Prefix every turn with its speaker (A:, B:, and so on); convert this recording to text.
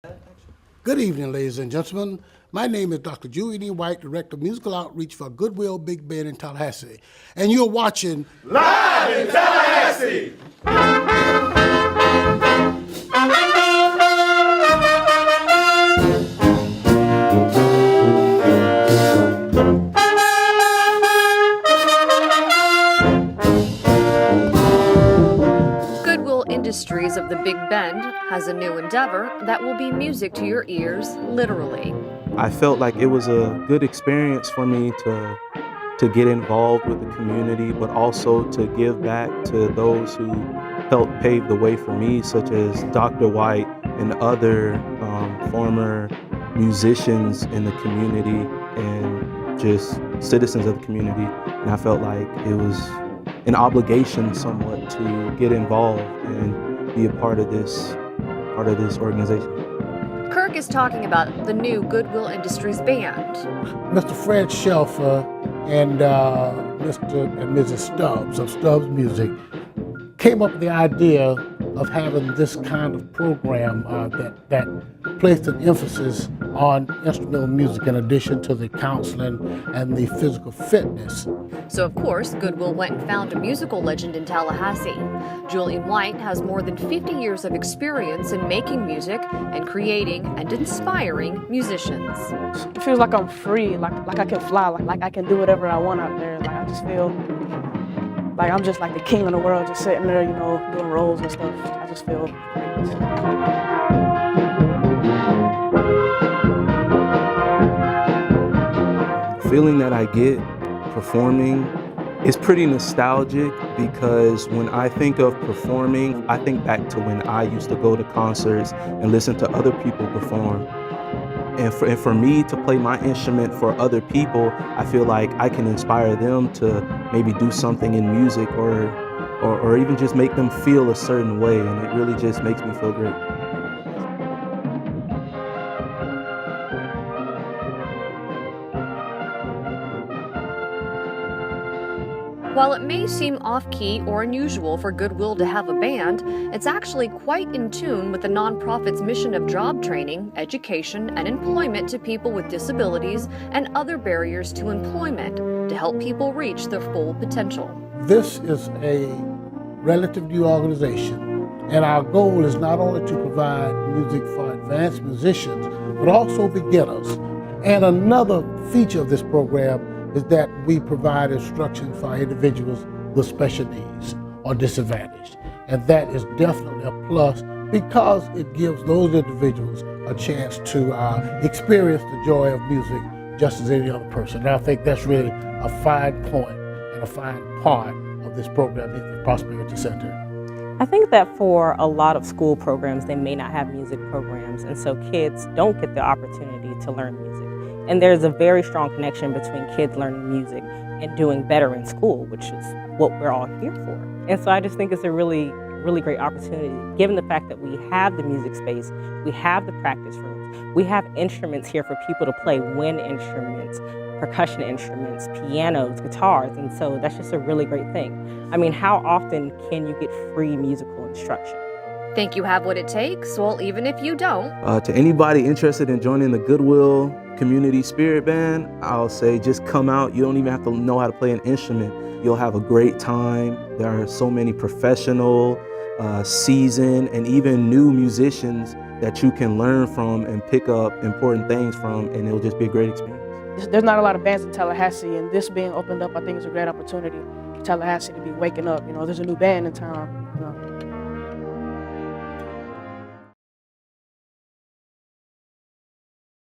A: Good evening, ladies and gentlemen. My name is Dr. Julian White, Director of Musical Outreach for Goodwill Big Band in Tallahassee. And you're watching
B: Live in Tallahassee!
C: Goodwill Industries of the Big Bend has a new endeavor that will be music to your ears, literally.
D: I felt like it was a good experience for me to get involved with the community, but also to give back to those who helped pave the way for me, such as Dr. White and other former musicians in the community and just citizens of the community. And I felt like it was an obligation somewhat to get involved and be a part of this organization.
C: Kirk is talking about the new Goodwill Industries band.
A: Mr. Fred Shelfer and Mr. and Mrs. Stubbs of Stubbs Music came up with the idea of having this kind of program that placed an emphasis on instrumental music in addition to the counseling and the physical fitness.
C: So, of course, Goodwill went and found a musical legend in Tallahassee. Julian White has more than 50 years of experience in making music and creating and inspiring musicians.
E: It feels like I'm free, like I can fly, like I can do whatever I want out there. Like I just feel like I'm just like the king of the world, just sitting there, doing roles and stuff. I just feel
D: The feeling that I get performing is pretty nostalgic because when I think of performing, I think back to when I used to go to concerts and listen to other people perform. And for me to play my instrument for other people, I feel like I can inspire them to maybe do something in music or even just make them feel a certain way, and it really just makes me feel great.
C: While it may seem off-key or unusual for Goodwill to have a band, it's actually quite in tune with the nonprofit's mission of job training, education, and employment to people with disabilities and other barriers to employment to help people reach their full potential.
A: This is a relative new organization, and our goal is not only to provide music for advanced musicians, but also beginners. And another feature of this program is that we provide instruction for individuals with special needs or disadvantaged. And that is definitely a plus because it gives those individuals a chance to experience the joy of music just as any other person. And I think that's really a fine point and a fine part of this program at the Prosperity Center.
F: I think that for a lot of school programs, they may not have music programs, and so kids don't get the opportunity to learn music. And there's a very strong connection between kids learning music and doing better in school, which is what we're all here for. And so I just think it's a really great opportunity, given the fact that we have the music space, we have the practice rooms, we have instruments here for people to play, wind instruments, percussion instruments, pianos, guitars, and so that's just a really great thing. I mean, how often can you get free musical instruction?
C: Think you have what it takes? Well, even if you don't.
D: To anybody interested in joining the Goodwill Community Spirit Band, I'll say just come out. You don't even have to know how to play an instrument. You'll have a great time. There are so many professional, seasoned, and even new musicians that you can learn from and pick up important things from, and it'll just be a great experience.
E: there's not a lot of bands in Tallahassee, and this being opened up, I think is a great opportunity for Tallahassee to be waking up. There's a new band in town.